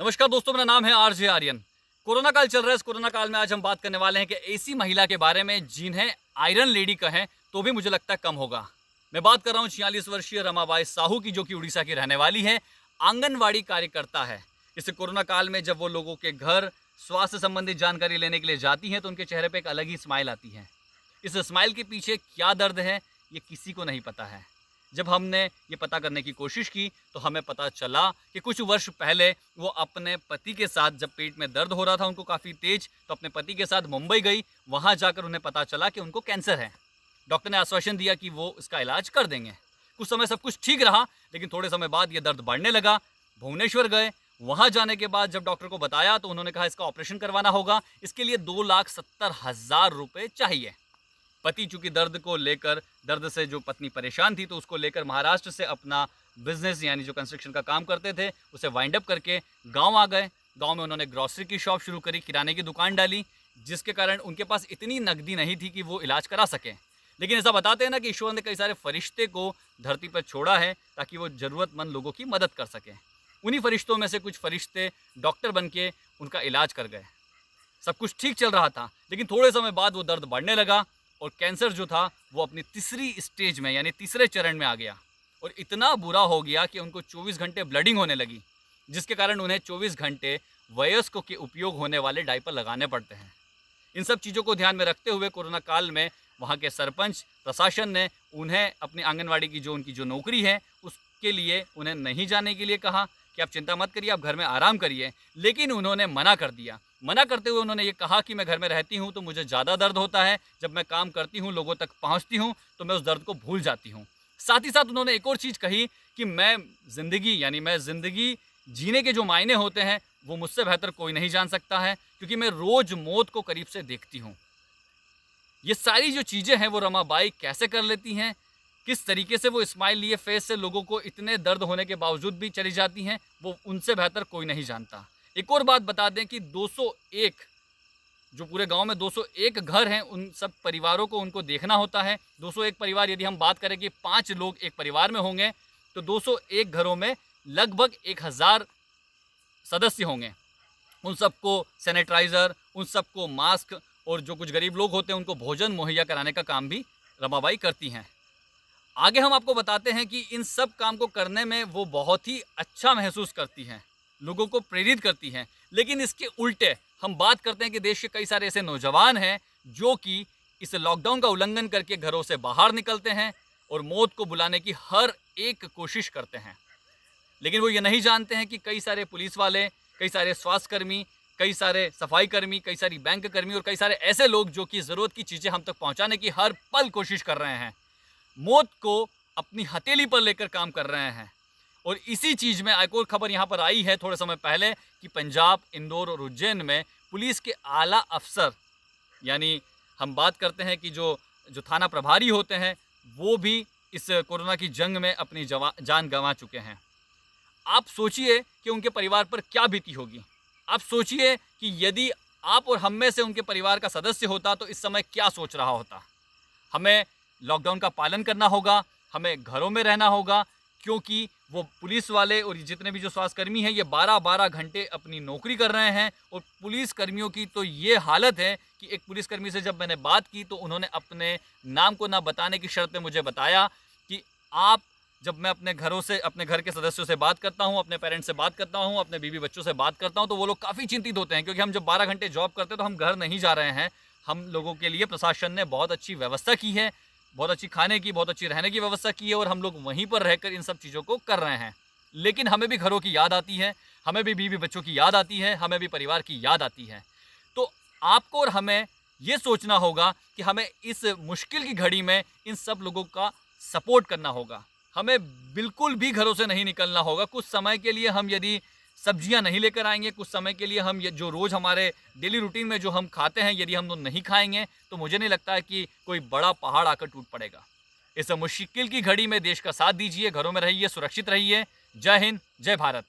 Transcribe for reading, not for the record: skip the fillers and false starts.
नमस्कार दोस्तों, मेरा नाम है आरजे आर्यन। कोरोना काल चल रहा है। इस कोरोना काल में आज हम बात करने वाले हैं कि ऐसी महिला के बारे में जिन्हें आयरन लेडी कहें तो भी मुझे लगता है कम होगा। मैं बात कर रहा हूँ 46 वर्षीय रमाबाई साहू की, जो कि उड़ीसा की रहने वाली है, आंगनवाड़ी कार्यकर्ता है। इस कोरोना काल में जब वो लोगों के घर स्वास्थ्य संबंधित जानकारी लेने के लिए जाती हैं तो उनके चेहरे पे एक अलग ही स्माइल आती है। इस स्माइल के पीछे क्या दर्द है ये किसी को नहीं पता है। जब हमने ये पता करने की कोशिश की तो हमें पता चला कि कुछ वर्ष पहले वो अपने पति के साथ, जब पेट में दर्द हो रहा था उनको काफ़ी तेज, तो अपने पति के साथ मुंबई गई। वहाँ जाकर उन्हें पता चला कि उनको कैंसर है। डॉक्टर ने आश्वासन दिया कि वो इसका इलाज कर देंगे। कुछ समय सब कुछ ठीक रहा, लेकिन थोड़े समय बाद ये दर्द बढ़ने लगा। भुवनेश्वर गए। वहाँ जाने के बाद जब डॉक्टर को बताया तो उन्होंने कहा इसका ऑपरेशन करवाना होगा। इसके लिए 2,70,000 रुपये चाहिए। पति चूंकि दर्द को लेकर, दर्द से जो पत्नी परेशान थी तो उसको लेकर महाराष्ट्र से अपना बिजनेस यानी जो कंस्ट्रक्शन का काम करते थे उसे वाइंड अप करके गांव आ गए। गांव में उन्होंने ग्रॉसरी की शॉप शुरू करी, किराने की दुकान डाली, जिसके कारण उनके पास इतनी नकदी नहीं थी कि वो इलाज करा सकें। लेकिन ऐसा बताते हैं ना कि ईश्वर ने कई सारे फरिश्ते को धरती पर छोड़ा है ताकि वो ज़रूरतमंद लोगों की मदद कर सकें। उन्हीं फरिश्तों में से कुछ फरिश्ते डॉक्टर बन के उनका इलाज कर गए। सब कुछ ठीक चल रहा था, लेकिन थोड़े समय बाद वो दर्द बढ़ने लगा और कैंसर जो था वो अपनी तीसरी स्टेज में यानी तीसरे चरण में आ गया और इतना बुरा हो गया कि उनको 24 घंटे ब्लडिंग होने लगी, जिसके कारण उन्हें 24 घंटे वयस्कों के उपयोग होने वाले डायपर लगाने पड़ते हैं। इन सब चीज़ों को ध्यान में रखते हुए कोरोना काल में वहाँ के सरपंच प्रशासन ने उन्हें अपनी आंगनवाड़ी की जो उनकी जो नौकरी है उसके लिए उन्हें नहीं जाने के लिए कहा कि आप चिंता मत करिए, आप घर में आराम करिए। लेकिन उन्होंने मना कर दिया। मना करते हुए उन्होंने ये कहा कि मैं घर में रहती हूँ तो मुझे ज़्यादा दर्द होता है, जब मैं काम करती हूँ, लोगों तक पहुँचती हूँ तो मैं उस दर्द को भूल जाती हूँ। साथ ही साथ उन्होंने एक और चीज़ कही कि मैं ज़िंदगी जीने के जो मायने होते हैं वो मुझसे बेहतर कोई नहीं जान सकता है, क्योंकि मैं रोज़ मौत को करीब से देखती हूँ। ये सारी जो चीज़ें हैं वो रमाबाई कैसे कर लेती हैं, किस तरीके से वो स्माइल लिए फेस से लोगों को इतने दर्द होने के बावजूद भी चली जाती हैं, वो उनसे बेहतर कोई नहीं जानता। एक और बात बता दें कि 201 जो पूरे गांव में 201 घर हैं, उन सब परिवारों को उनको देखना होता है। 201 परिवार, यदि हम बात करें कि 5 लोग एक परिवार में होंगे तो 201 घरों में लगभग 1000 सदस्य होंगे। उन सबको सैनिटाइज़र, उन सबको मास्क और जो कुछ गरीब लोग होते हैं उनको भोजन मुहैया कराने का काम भी रमाबाई करती हैं। आगे हम आपको बताते हैं कि इन सब काम को करने में वो बहुत ही अच्छा महसूस करती हैं, लोगों को प्रेरित करती हैं। लेकिन इसके उल्टे हम बात करते हैं कि देश के कई सारे ऐसे नौजवान हैं जो कि इस लॉकडाउन का उल्लंघन करके घरों से बाहर निकलते हैं और मौत को बुलाने की हर एक कोशिश करते हैं। लेकिन वो ये नहीं जानते हैं कि कई सारे पुलिस वाले, कई सारे स्वास्थ्यकर्मी, कई सारे सफाई कर्मी, कई सारी बैंक कर्मी और कई सारे ऐसे लोग जो कि ज़रूरत की चीज़ें हम तक पहुंचाने की हर पल कोशिश कर रहे हैं, मौत को अपनी हथेली पर लेकर काम कर रहे हैं। और इसी चीज़ में एक और खबर यहाँ पर आई है थोड़े समय पहले कि पंजाब, इंदौर और उज्जैन में पुलिस के आला अफसर, यानी हम बात करते हैं कि जो जो थाना प्रभारी होते हैं, वो भी इस कोरोना की जंग में अपनी जान गंवा चुके हैं। आप सोचिए कि उनके परिवार पर क्या बीती होगी। आप सोचिए कि यदि आप और हम में से उनके परिवार का सदस्य होता तो इस समय क्या सोच रहा होता। हमें लॉकडाउन का पालन करना होगा, हमें घरों में रहना होगा, क्योंकि वो पुलिस वाले और जितने भी जो स्वास्थ्यकर्मी हैं ये 12-12 घंटे अपनी नौकरी कर रहे हैं। और पुलिस कर्मियों की तो ये हालत है कि एक पुलिसकर्मी से जब मैंने बात की तो उन्होंने अपने नाम को ना बताने की शर्त पे मुझे बताया कि आप, जब मैं अपने घरों से, अपने घर के सदस्यों से बात करता हूँ, अपने पेरेंट्स से बात करता हूँ, अपने बीवी बच्चों से बात करता हूँ तो वो लोग काफ़ी चिंतित होते हैं, क्योंकि हम जब 12 घंटे जॉब करते हैं तो हम घर नहीं जा रहे हैं। हम लोगों के लिए प्रशासन ने बहुत अच्छी व्यवस्था की है, बहुत अच्छी खाने की, बहुत अच्छी रहने की व्यवस्था की है और हम लोग वहीं पर रहकर इन सब चीज़ों को कर रहे हैं। लेकिन हमें भी घरों की याद आती है, हमें भी बीवी बच्चों की याद आती है, हमें भी परिवार की याद आती है। तो आपको और हमें ये सोचना होगा कि हमें इस मुश्किल की घड़ी में इन सब लोगों का सपोर्ट करना होगा। हमें बिल्कुल भी घरों से नहीं निकलना होगा। कुछ समय के लिए हम यदि सब्जियां नहीं लेकर आएंगे, कुछ समय के लिए हम ये जो रोज़ हमारे डेली रूटीन में जो हम खाते हैं, यदि हम वो नहीं खाएंगे तो मुझे नहीं लगता है कि कोई बड़ा पहाड़ आकर टूट पड़ेगा। इस मुश्किल की घड़ी में देश का साथ दीजिए, घरों में रहिए, सुरक्षित रहिए। जय हिंद, जय भारत।